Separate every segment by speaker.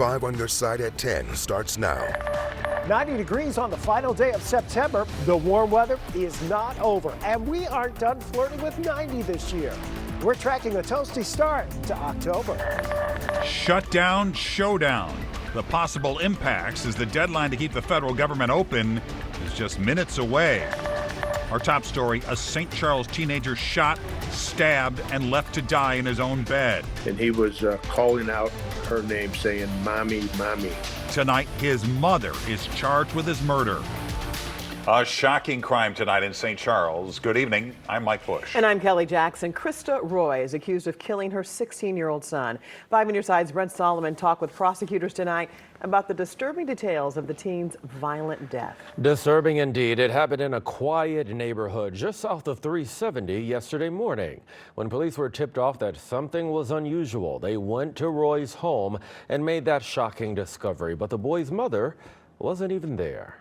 Speaker 1: 5 on your side at 10 starts now.
Speaker 2: 90 degrees on the final day of September. The warm weather is not over, and we aren't done flirting with 90 this year. We're tracking a toasty start to October.
Speaker 3: Shutdown showdown. The possible impacts as the deadline to keep the federal government open is just minutes away. Our top story, a St. Charles teenager shot, stabbed, and left to die in his own bed.
Speaker 4: And he was calling out her name, saying, "Mommy, mommy."
Speaker 3: Tonight, his mother is charged with his murder. A shocking crime tonight in St. Charles. Good evening. I'm Mike Bush.
Speaker 5: And I'm Kelly Jackson. Krista Roy is accused of killing her 16-year-old son. 5 on your side's Brent Solomon talked with prosecutors tonight about the disturbing details of the teen's violent death.
Speaker 6: Disturbing indeed. It happened in a quiet neighborhood just south of 370 yesterday morning. When police were tipped off that something was unusual, they went to Roy's home and made that shocking discovery. But the boy's mother wasn't even there.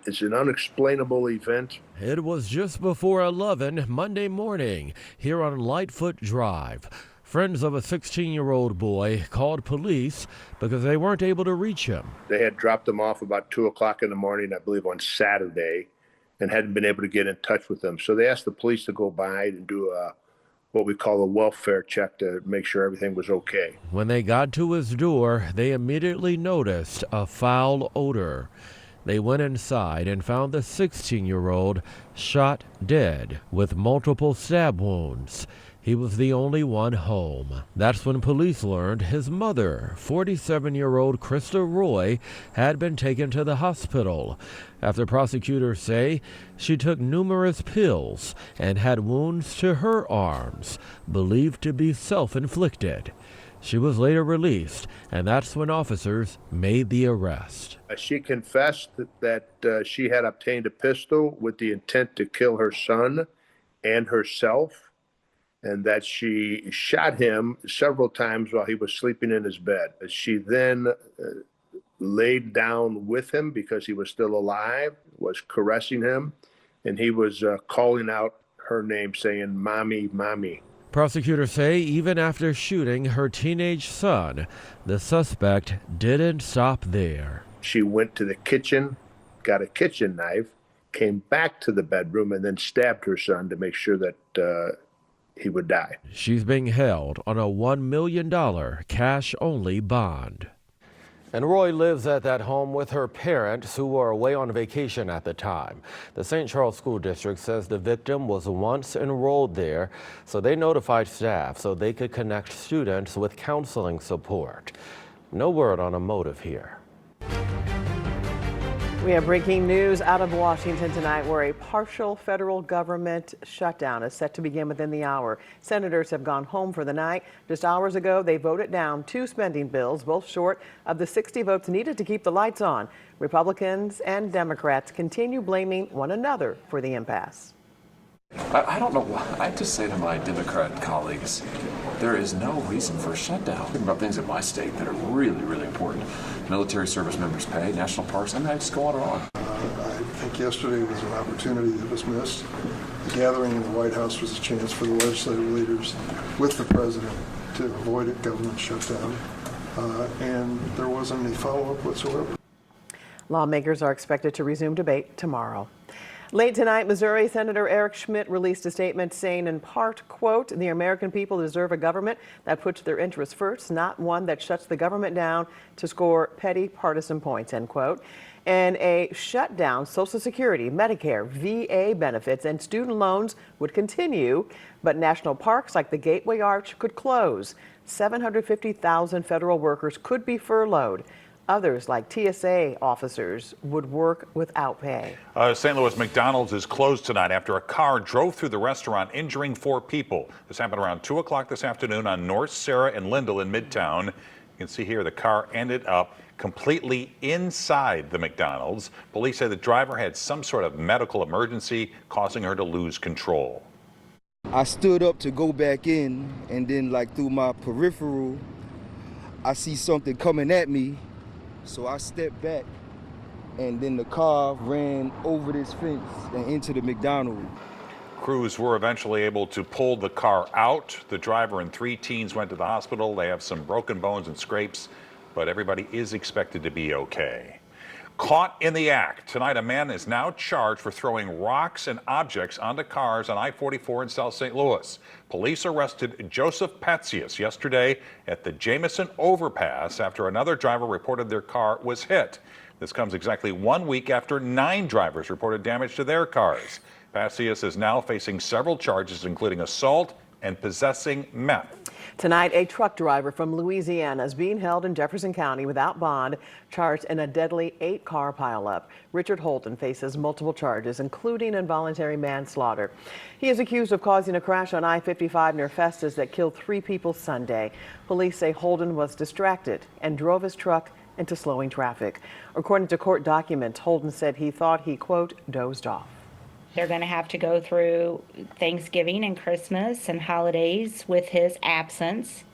Speaker 4: It's an unexplainable event.
Speaker 6: It was just before 11 Monday morning here on Lightfoot Drive. Friends of a 16-year-old boy called police because they weren't able to reach him.
Speaker 4: They had dropped him off about 2 o'clock in the morning, I believe on Saturday, and hadn't been able to get in touch with him. So they asked the police to go by and do what we call a welfare check to make sure everything was okay.
Speaker 6: When they got to his door, they immediately noticed a foul odor. They went inside and found the 16-year-old shot dead with multiple stab wounds. He was the only one home. That's when police learned his mother, 47-year-old Krista Roy, had been taken to the hospital. After prosecutors say she took numerous pills and had wounds to her arms, believed to be self-inflicted. She was later released, and that's when officers made the arrest.
Speaker 4: She confessed that she had obtained a pistol with the intent to kill her son and herself, and that she shot him several times while he was sleeping in his bed. She then laid down with him because he was still alive, was caressing him, and he was calling out her name, saying, "Mommy, mommy."
Speaker 6: Prosecutors say even after shooting her teenage son, the suspect didn't stop there.
Speaker 4: She went to the kitchen, got a kitchen knife, came back to the bedroom, and then stabbed her son to make sure that he would die.
Speaker 6: She's being held on a $1 million cash-only bond. And Roy lives at that home with her parents, who were away on vacation at the time. The St. Charles School District says the victim was once enrolled there, so they notified staff so they could connect students with counseling support. No word on a motive here.
Speaker 5: We have breaking news out of Washington tonight, where a partial federal government shutdown is set to begin within the hour. Senators have gone home for the night. Just hours ago, they voted down 2 spending bills, both short of the 60 votes needed to keep the lights on. Republicans and Democrats continue blaming one another for the impasse.
Speaker 7: I don't know why. I have to say to my Democrat colleagues, there is no reason for a shutdown. Thinking about things in my state that are really, really important. Military service members' pay, national parks, I just go on and on.
Speaker 8: I think yesterday was an opportunity that was missed. The gathering in the White House was a chance for the legislative leaders with the president to avoid a government shutdown, and there wasn't any follow-up whatsoever.
Speaker 5: Lawmakers are expected to resume debate tomorrow. Late tonight, Missouri Senator Eric Schmitt released a statement saying, in part, quote, "The American people deserve a government that puts their interests first, not one that shuts the government down to score petty partisan points," end quote. And a shutdown, Social Security, Medicare, VA benefits, and student loans would continue, but national parks like the Gateway Arch could close. 750,000 federal workers could be furloughed. Others, like TSA officers, would work without pay.
Speaker 3: St. Louis McDonald's is closed tonight after a car drove through the restaurant, injuring 4 people. This happened around 2 o'clock this afternoon on North Sarah and Lindell in Midtown. You can see here the car ended up completely inside the McDonald's. Police say the driver had some sort of medical emergency, causing her to lose control.
Speaker 9: I stood up to go back in, and then through my peripheral, I see something coming at me. So I stepped back, and then the car ran over this fence and into the McDonald's.
Speaker 3: Crews were eventually able to pull the car out. The driver and 3 teens went to the hospital. They have some broken bones and scrapes. but everybody is expected to be okay. Caught in the act. Tonight, a man is now charged for throwing rocks and objects onto cars on I-44 in South St. Louis. Police arrested Joseph Patzius yesterday at the Jamison overpass after another driver reported their car was hit. This comes exactly 1 week after 9 drivers reported damage to their cars. Patzius is now facing several charges, including assault and possessing meth.
Speaker 5: Tonight, a truck driver from Louisiana is being held in Jefferson County without bond, charged in a deadly 8-car pileup. Richard Holton faces multiple charges, including involuntary manslaughter. He is accused of causing a crash on I-55 near Festus that killed 3 people Sunday. Police say Holton was distracted and drove his truck into slowing traffic. According to court documents, Holton said he thought he, quote, dozed off.
Speaker 10: They're going to have to go through Thanksgiving and Christmas and holidays with his absence.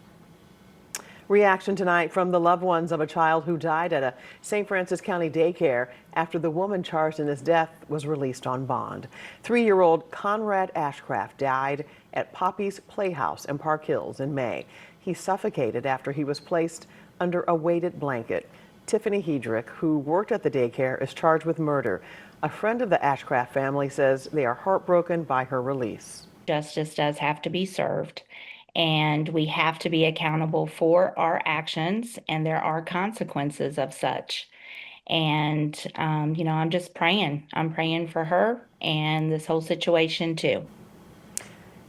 Speaker 5: Reaction tonight from the loved ones of a child who died at a St. Francis County daycare after the woman charged in his death was released on bond. 3-year-old Conrad Ashcraft died at Poppy's Playhouse in Park Hills in May. He suffocated after he was placed under a weighted blanket. Tiffany Hedrick, who worked at the daycare, is charged with murder. A friend of the Ashcraft family says they are heartbroken by her release.
Speaker 10: Justice does have to be served, and we have to be accountable for our actions, and there are consequences of such. And, I'm just praying. I'm praying for her and this whole situation too.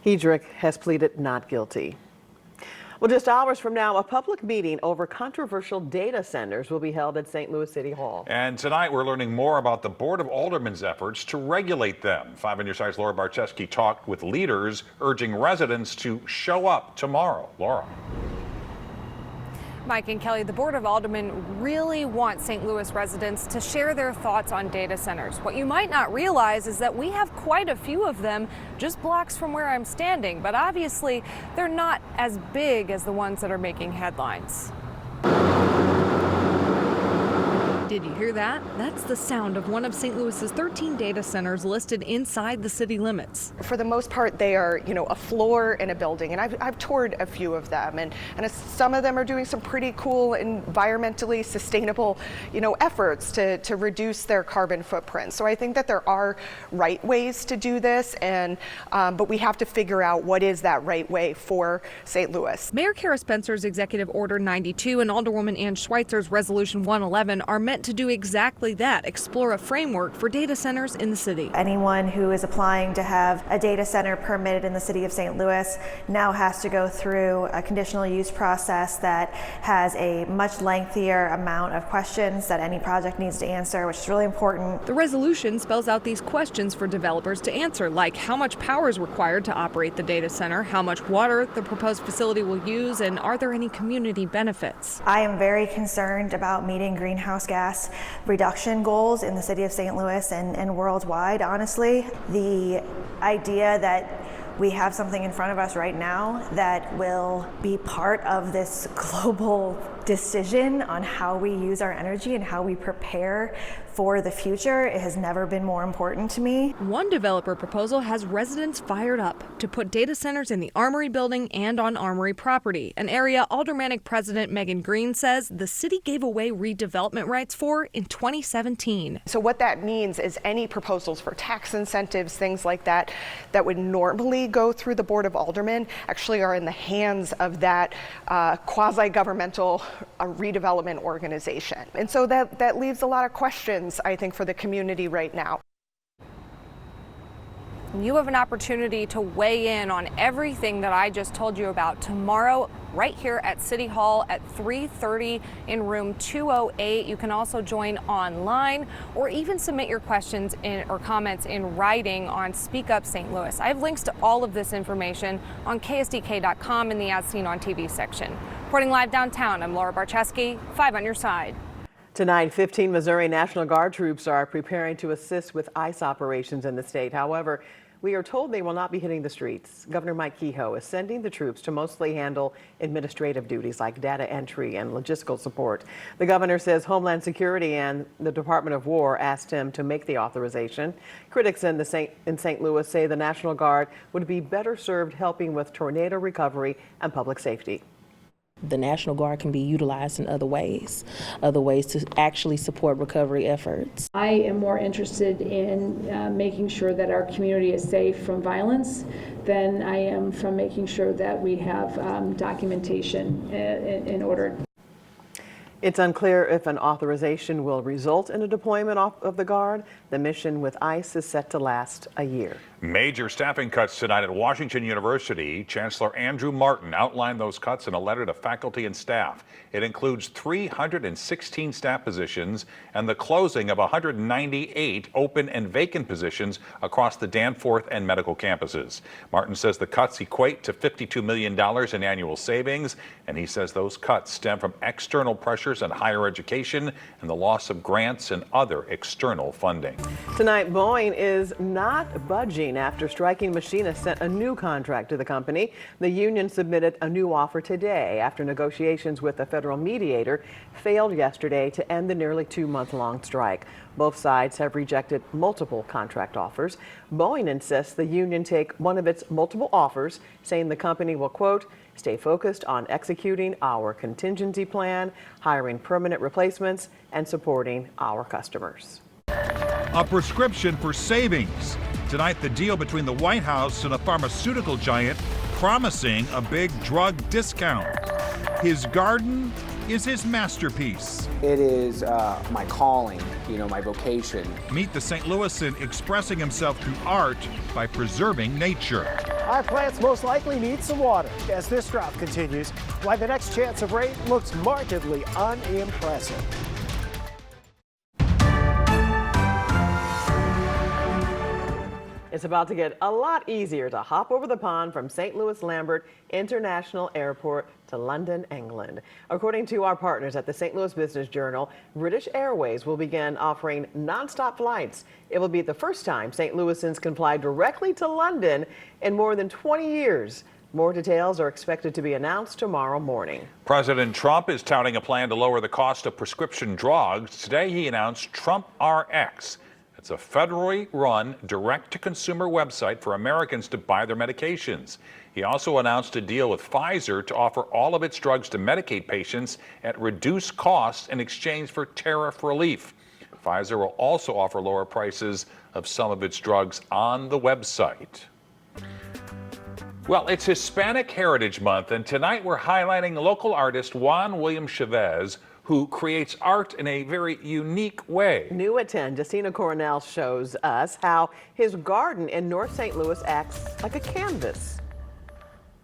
Speaker 5: Hedrick has pleaded not guilty. Well, just hours from now, a public meeting over controversial data centers will be held at St. Louis City Hall.
Speaker 3: And tonight, we're learning more about the Board of Aldermen's efforts to regulate them. 5 on your side's Laura Barczewski talked with leaders urging residents to show up tomorrow. Laura.
Speaker 11: Mike and Kelly, the Board of Aldermen really want St. Louis residents to share their thoughts on data centers. What you might not realize is that we have quite a few of them just blocks from where I'm standing, but obviously they're not as big as the ones that are making headlines. Did you hear that? That's the sound of one of St. Louis's 13 data centers listed inside the city limits.
Speaker 12: For the most part, they are, a floor in a building, and I've toured a few of them, and some of them are doing some pretty cool, environmentally sustainable, efforts to reduce their carbon footprint. So I think that there are right ways to do this, and but we have to figure out what is that right way for St. Louis.
Speaker 11: Mayor Kara Spencer's Executive Order 92 and Alderwoman Ann Schweitzer's Resolution 111 are meant to do exactly that, explore a framework for data centers in the city.
Speaker 13: Anyone who is applying to have a data center permitted in the city of St. Louis now has to go through a conditional use process that has a much lengthier amount of questions that any project needs to answer, which is really important.
Speaker 11: The resolution spells out these questions for developers to answer, like how much power is required to operate the data center, how much water the proposed facility will use, and are there any community benefits?
Speaker 13: I am very concerned about meeting greenhouse gas reduction goals in the city of St. Louis and worldwide, honestly. The idea that we have something in front of us right now that will be part of this global decision on how we use our energy and how we prepare for the future, it has never been more important to me.
Speaker 11: One developer proposal has residents fired up to put data centers in the Armory building and on Armory property, an area Aldermanic President Megan Green says the city gave away redevelopment rights for in 2017.
Speaker 12: So what that means is any proposals for tax incentives, things like that, that would normally go through the Board of Aldermen actually are in the hands of that quasi-governmental redevelopment organization. And so that leaves a lot of questions, I think, for the community right now.
Speaker 11: You have an opportunity to weigh in on everything that I just told you about tomorrow right here at City Hall at 3:30 in room 208. You can also join online or even submit your questions or comments in writing on Speak Up St. Louis. I have links to all of this information on KSDK.com in the As Seen on TV section. Reporting live downtown, I'm Laura Barczewski, 5 on your side.
Speaker 5: Tonight, 15 Missouri National Guard troops are preparing to assist with ICE operations in the state. However, we are told they will not be hitting the streets. Governor Mike Kehoe is sending the troops to mostly handle administrative duties like data entry and logistical support. The governor says Homeland Security and the Department of War asked him to make the authorization. Critics in St. Louis say the National Guard would be better served helping with tornado recovery and public safety.
Speaker 14: the National Guard can be utilized in other ways to actually support recovery efforts.
Speaker 15: I am more interested in making sure that our community is safe from violence than I am from making sure that we have documentation in order.
Speaker 5: It's unclear if an authorization will result in a deployment of the Guard. The mission with ICE is set to last a year.
Speaker 3: Major staffing cuts tonight at Washington University. Chancellor Andrew Martin outlined those cuts in a letter to faculty and staff. It includes 316 staff positions and the closing of 198 open and vacant positions across the Danforth and medical campuses. Martin says the cuts equate to $52 million in annual savings, and he says those cuts stem from external pressures on higher education and the loss of grants and other external funding.
Speaker 5: Tonight, Boeing is not budging after striking machinists sent a new contract to the company. The union submitted a new offer today after negotiations with a federal mediator failed yesterday to end the nearly 2-month-long strike. Both sides have rejected multiple contract offers. Boeing insists the union take one of its multiple offers, saying the company will, quote, stay focused on executing our contingency plan, hiring permanent replacements, and supporting our customers.
Speaker 16: A prescription for savings. Tonight, the deal between the White House and a pharmaceutical giant promising a big drug discount. His garden is his masterpiece.
Speaker 17: It is my calling, my vocation.
Speaker 16: Meet the St. Louisan expressing himself through art by preserving nature.
Speaker 2: Our plants most likely need some water as this drought continues, while the next chance of rain looks markedly unimpressive.
Speaker 5: It's about to get a lot easier to hop over the pond from St. Louis Lambert International Airport to London, England. According to our partners at the St. Louis Business Journal, British Airways will begin offering nonstop flights. It will be the first time St. Louisans can fly directly to London in more than 20 years. More details are expected to be announced tomorrow morning.
Speaker 3: President Trump is touting a plan to lower the cost of prescription drugs. Today he announced Trump RX. It's a federally run direct-to-consumer website for Americans to buy their medications. He also announced a deal with Pfizer to offer all of its drugs to Medicaid patients at reduced costs in exchange for tariff relief. Pfizer will also offer lower prices of some of its drugs on the website. Well, it's Hispanic Heritage Month, and tonight we're highlighting local artist Juan William Chavez, who creates art in a very unique way.
Speaker 5: New at 10, Justina Coronel shows us how his garden in North St. Louis acts like a canvas.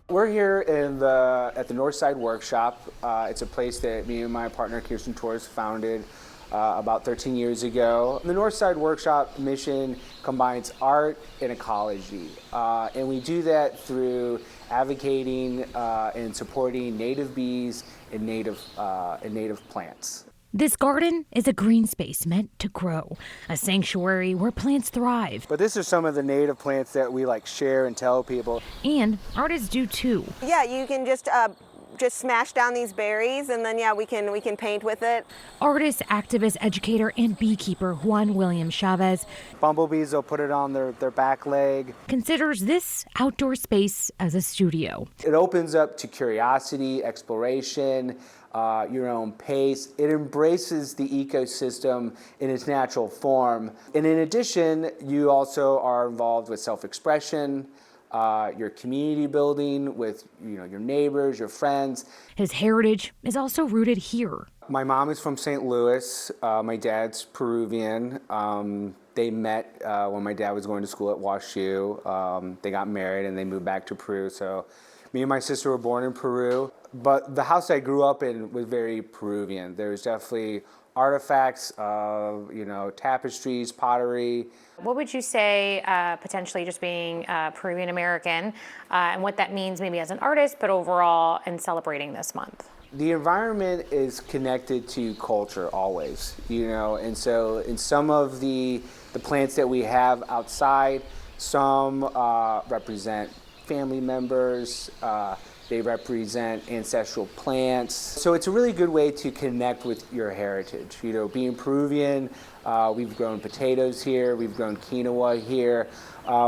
Speaker 17: We're here at the Northside Workshop. It's a place that me and my partner Kirsten Torres founded about 13 years ago. The Northside Workshop mission combines art and ecology, and we do that through advocating and supporting native bees and native plants.
Speaker 18: This garden is a green space meant to grow, a sanctuary where plants thrive.
Speaker 17: But these are some of the native plants that we share and tell people.
Speaker 18: And artists do too.
Speaker 19: Yeah, you can just smash down these berries, and then we can paint with it.
Speaker 18: Artist, activist, educator, and beekeeper Juan William Chavez.
Speaker 17: Bumblebees will put it on their back leg.
Speaker 18: Considers this outdoor space as a studio.
Speaker 17: It opens up to curiosity, exploration, your own pace. It embraces the ecosystem in its natural form. And in addition, you also are involved with self-expression, your community building with your neighbors, your friends.
Speaker 18: His heritage is also rooted here.
Speaker 17: My mom is from St. Louis. My dad's Peruvian. They met when my dad was going to school at WashU. They got married and they moved back to Peru. So me and my sister were born in Peru. But the house I grew up in was very Peruvian. There was definitely artifacts of, tapestries, pottery.
Speaker 20: What would you say potentially just being Peruvian American and what that means maybe as an artist, but overall in celebrating this month?
Speaker 17: The environment is connected to culture always, and so in some of the plants that we have outside, some represent family members, they represent ancestral plants. So it's a really good way to connect with your heritage. Being Peruvian, we've grown potatoes here, we've grown quinoa here.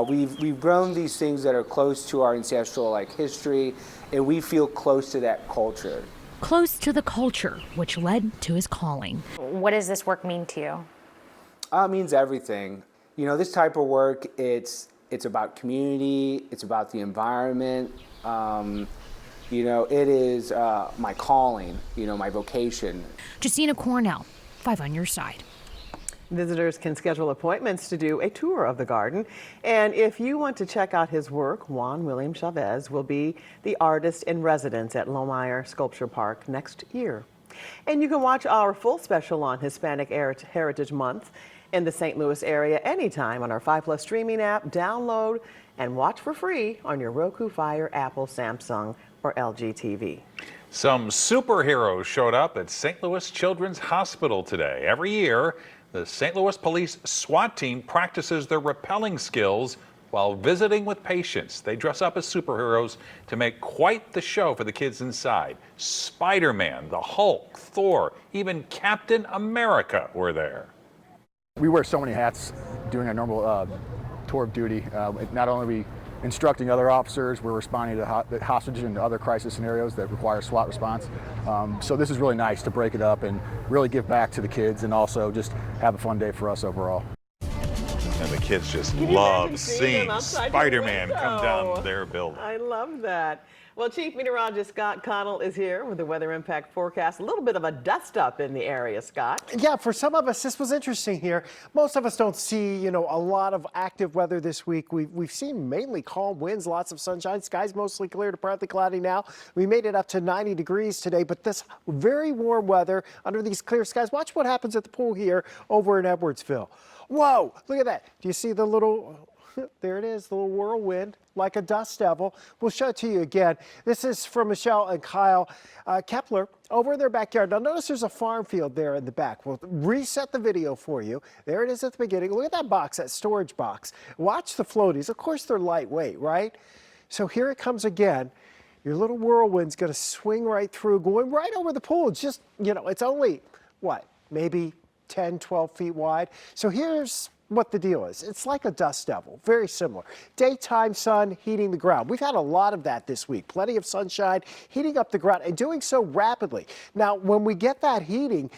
Speaker 17: We've grown these things that are close to our ancestral history, and we feel close to that culture.
Speaker 18: close to the culture, which led to his calling.
Speaker 20: What does this work mean to you?
Speaker 17: It means everything. You know, this type of work, it's about community, it's about the environment. You know, it is my calling, you know, my vocation.
Speaker 18: Justina Cornell, 5 on your side.
Speaker 5: Visitors can schedule appointments to do a tour of the garden. And if you want to check out his work, Juan William Chavez will be the artist in residence at Lohmeyer Sculpture Park next year. And you can watch our full special on Hispanic Heritage Month in the St. Louis area anytime on our 5+ streaming app. Download and watch for free on your Roku, Fire, Apple, Samsung, or LG TV.
Speaker 3: Some superheroes showed up at St. Louis Children's Hospital today. Every year, the St. Louis Police SWAT team practices their rappelling skills while visiting with patients. They dress up as superheroes to make quite the show for the kids inside. Spider-Man, the Hulk, Thor, even Captain America were there.
Speaker 21: We wear so many hats doing our normal tour of duty. Not only are we instructing other officers, we're responding to hostages and other crisis scenarios that require SWAT response. So this is really nice to break it up and really give back to the kids and also just have a fun day for us overall.
Speaker 3: And the kids just love seeing Spider-Man come down their building.
Speaker 5: I love that. Well, Chief Meteorologist Scott Connell is here with the weather impact forecast. A little bit of a dust up in the area, Scott.
Speaker 2: Yeah, for some of us, this was interesting here. Most of us don't see, you know, a lot of active weather this week. We've seen mainly calm winds, lots of sunshine. Skies mostly clear to partly cloudy now. We made it up to 90 degrees today, but this very warm weather under these clear skies. Watch what happens at the pool here over in Edwardsville. Whoa, look at that. Do you see the little... There it is, the little whirlwind, like a dust devil. We'll show it to you again. This is from Michelle and Kyle Kepler over in their backyard. Now notice there's a farm field there in the back. We'll reset the video for you. There it is at the beginning. Look at that box, that storage box. Watch the floaties. Of course they're lightweight, right? So here it comes again. Your little whirlwind's going to swing right through, going right over the pool. It's just, you know, it's only, what, maybe 10, 12 feet wide. So here's what the deal is. It's like a dust devil, very similar. Daytime sun heating the ground. We've had a lot of that this week. Plenty of sunshine heating up the ground and doing so rapidly. Now, when we get that heating,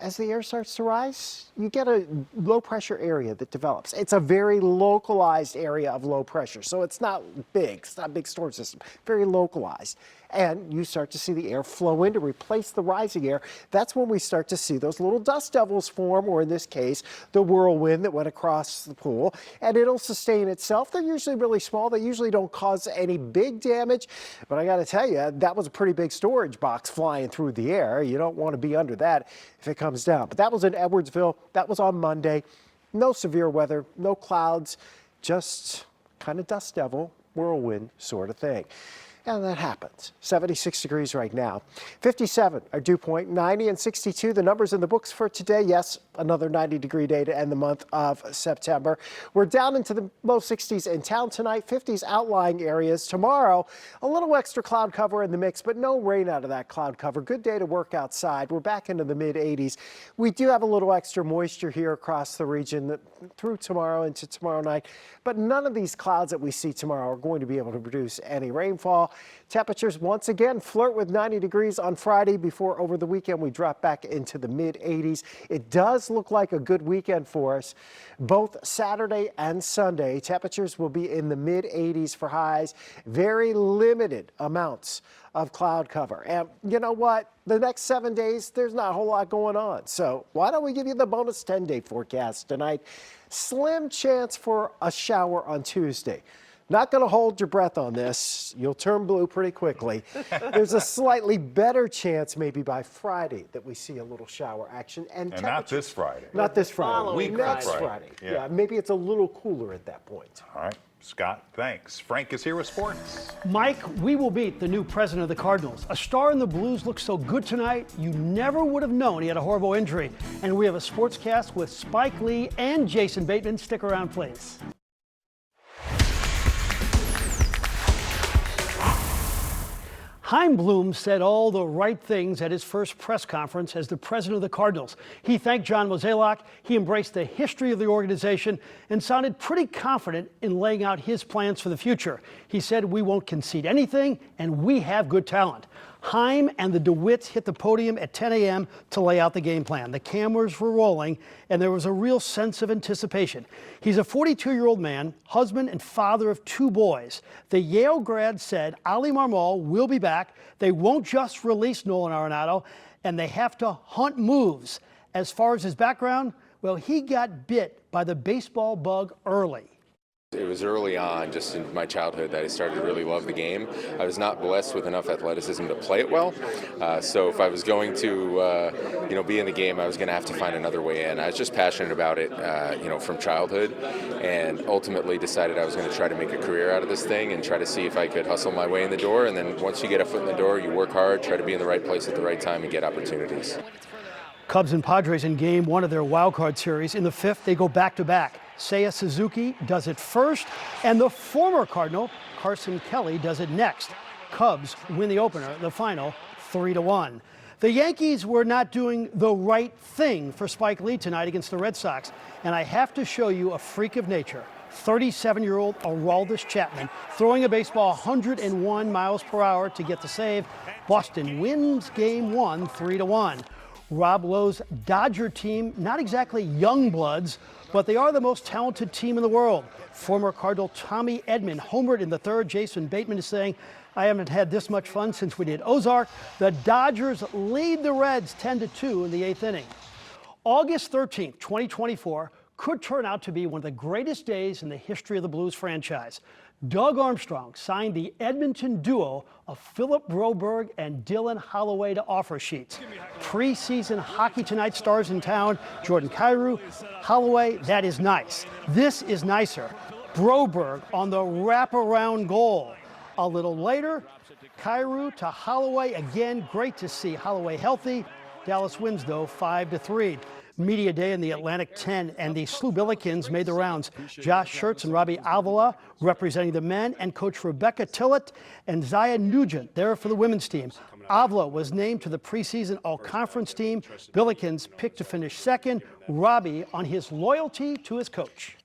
Speaker 2: as the air starts to rise, you get a low pressure area that develops. It's a very localized area of low pressure. So it's not big. It's not a big storm system. Very localized. And you start to see the air flow in to replace the rising air. That's when we start to see those little dust devils form, or in this case, the whirlwind that went across the pool. And it'll sustain itself. They're usually really small. They usually don't cause any big damage. But I got to tell you, that was a pretty big storage box flying through the air. You don't want to be under that if it comes down. But that was in Edwardsville. That was on Monday. No severe weather, no clouds, just kind of dust devil, whirlwind sort of thing. And that happens. 76 degrees right now. 57 our dew point, 90 and 62 the numbers in the books for today. Yes, another 90-degree day to end the month of September. We're down into the low 60s in town tonight, 50s outlying areas. Tomorrow, a little extra cloud cover in the mix, but no rain out of that cloud cover. Good day to work outside. We're back into the mid-80s. We do have a little extra moisture here across the region through tomorrow into tomorrow night, but none of these clouds that we see tomorrow are going to be able to produce any rainfall. Temperatures once again flirt with 90 degrees on Friday before over the weekend we drop back into the mid-80s. It does look like a good weekend for us. Both Saturday and Sunday, temperatures will be in the mid-80s for highs. Very limited amounts of cloud cover. And you know what? The next 7 days, there's not a whole lot going on. So why don't we give you the bonus 10-day forecast tonight? Slim chance for a shower on Tuesday. Not going to hold your breath on this. You'll turn blue pretty quickly. There's a slightly better chance maybe by Friday that we see a little shower action. And
Speaker 3: not this Friday.
Speaker 2: Not this Friday.
Speaker 3: Next
Speaker 2: Friday. Yeah, maybe it's a little cooler at that point.
Speaker 3: All right. Scott, thanks. Frank is here with sports.
Speaker 22: Mike, we will beat the new president of the Cardinals. A star in the Blues looks so good tonight, you never would have known he had a horrible injury. And we have a sportscast with Spike Lee and Jason Bateman. Stick around, please. Chaim Bloom said all the right things at his first press conference as the president of the Cardinals. He thanked John Mozeliak, he embraced the history of the organization, and sounded pretty confident in laying out his plans for the future. He said, "We won't concede anything, and we have good talent." Heim and the DeWitts hit the podium at 10 a.m. to lay out the game plan. The cameras were rolling, and there was a real sense of anticipation. He's a 42-year-old man, husband and father of 2 boys. The Yale grad said Ali Marmol will be back. They won't just release Nolan Arenado, and they have to hunt moves. As far as his background, well, he got bit by the baseball bug early.
Speaker 1: It was early on, just in my childhood, that I started to really love the game. I was not blessed with enough athleticism to play it well, so if I was going to, be in the game, I was going to have to find another way in. I was just passionate about it, from childhood, and ultimately decided I was going to try to make a career out of this thing and try to see if I could hustle my way in the door. And then once you get a foot in the door, you work hard, try to be in the right place at the right time, and get opportunities.
Speaker 22: Cubs and Padres in game 1 of their wild card series. In the 5th, they go back-to-back. Seiya Suzuki does it first, and the former Cardinal, Carson Kelly, does it next. Cubs win the opener, the final, 3-1. The Yankees were not doing the right thing for Spike Lee tonight against the Red Sox, and I have to show you a freak of nature. 37-year-old Aroldis Chapman throwing a baseball 101 miles per hour to get the save. Boston wins game 1, 3-1. Rob Lowe's Dodger team, not exactly young bloods, but they are the most talented team in the world. Former Cardinal Tommy Edman homered in the 3rd. Jason Bateman is saying, I haven't had this much fun since we did Ozark. The Dodgers lead the Reds 10-2 in the 8th inning. August 13th, 2024 could turn out to be one of the greatest days in the history of the Blues franchise. Doug Armstrong signed the Edmonton duo of Philip Broberg and Dylan Holloway to offer sheets. Preseason Hockey Tonight stars in town, Jordan Kyrou, Holloway, that is nice. This is nicer. Broberg on the wraparound goal. A little later, Kyrou to Holloway, again, great to see Holloway healthy. Dallas wins, though, 5-3. Media Day in the Atlantic 10, and the SLU Billikens made the rounds. Josh Schertz and Robbie Avila representing the men, and Coach Rebecca Tillett and Zaya Nugent there for the women's team. Avila was named to the preseason all-conference team. Billikens picked to finish second. Robbie on his loyalty to his coach.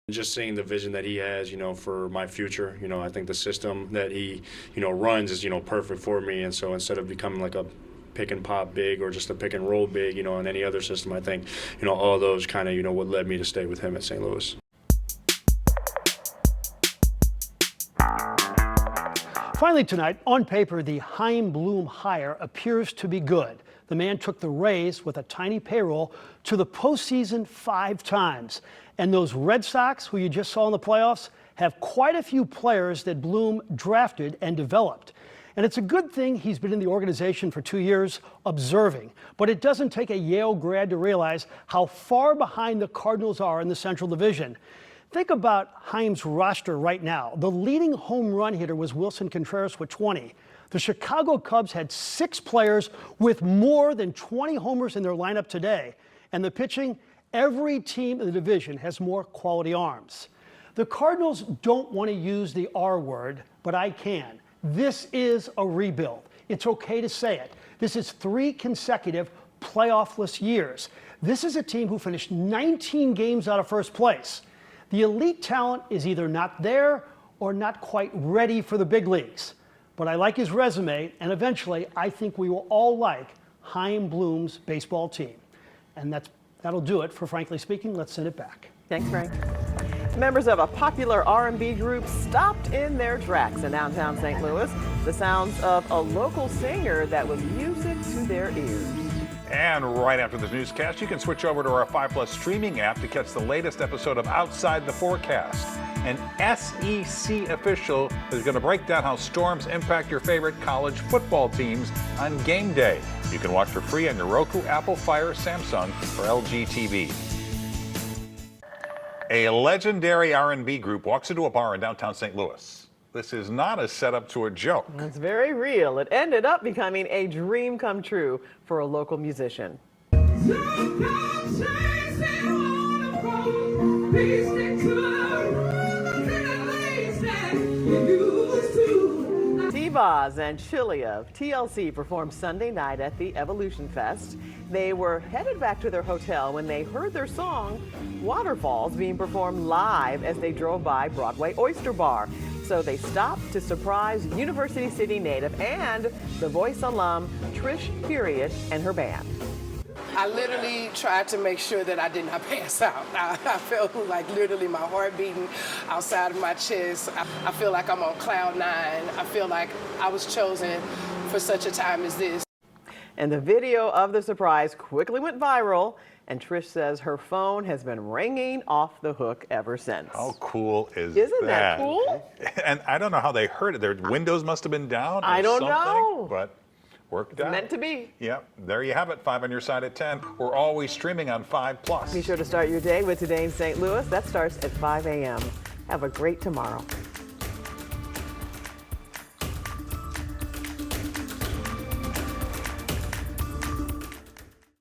Speaker 4: Just seeing the vision that he has, for my future, I think the system that he, runs is, perfect for me. And so instead of becoming like a pick and pop big or just a pick and roll big, in any other system, I think, all those kind of, what led me to stay with him at St. Louis.
Speaker 22: Finally tonight, on paper, the Chaim Bloom hire appears to be good. The man took the Rays with a tiny payroll to the postseason 5 times. And those Red Sox, who you just saw in the playoffs, have quite a few players that Bloom drafted and developed. And it's a good thing he's been in the organization for 2 years observing. But it doesn't take a Yale grad to realize how far behind the Cardinals are in the Central Division. Think about Chaim's roster right now. The leading home run hitter was Wilson Contreras with 20. The Chicago Cubs had 6 players with more than 20 homers in their lineup today. And the pitching, every team in the division has more quality arms. The Cardinals don't want to use the R word, but I can. This is a rebuild. It's okay to say it. This is 3 consecutive playoffless years. This is a team who finished 19 games out of first place. The elite talent is either not there or not quite ready for the big leagues. But I like his resume, and eventually I think we will all like Chaim Bloom's baseball team. And that'll do it for Frankly Speaking. Let's send it back.
Speaker 5: Thanks, Frank. Members of a popular R&B group stopped in their tracks in downtown St. Louis. The sounds of a local singer that was music to their ears.
Speaker 3: And right after this newscast, you can switch over to our 5+ streaming app to catch the latest episode of Outside the Forecast. An SEC official is going to break down how storms impact your favorite college football teams on game day. You can watch for free on your Roku, Apple, Fire, Samsung, or LG TV. A legendary R&B group walks into a bar in downtown St. Louis. This is not a setup to a joke.
Speaker 5: It's very real. It ended up becoming a dream come true for a local musician. T-Boz and Chili of TLC performed Sunday night at the Evolution Fest. They were headed back to their hotel when they heard their song, Waterfalls, being performed live as they drove by Broadway Oyster Bar. So they stopped to surprise University City native and The Voice alum Trish Period and her band.
Speaker 6: I literally tried to make sure that I did not pass out. I felt like literally my heart beating outside of my chest. I feel like I'm on cloud 9. I feel like I was chosen for such a time as this.
Speaker 5: And the video of the surprise quickly went viral, and Trish says her phone has been ringing off the hook ever since.
Speaker 3: How cool is
Speaker 5: Isn't that cool?
Speaker 3: And I don't know how they heard it. Their windows must have been down or
Speaker 5: I don't
Speaker 3: something,
Speaker 5: know.
Speaker 3: but worked out.
Speaker 5: Meant to be.
Speaker 3: Yep, there you have it, 5 on your side at 10. We're always streaming on 5+.
Speaker 5: Be sure to start your day with Today in St. Louis. That starts at 5 a.m. Have a great tomorrow.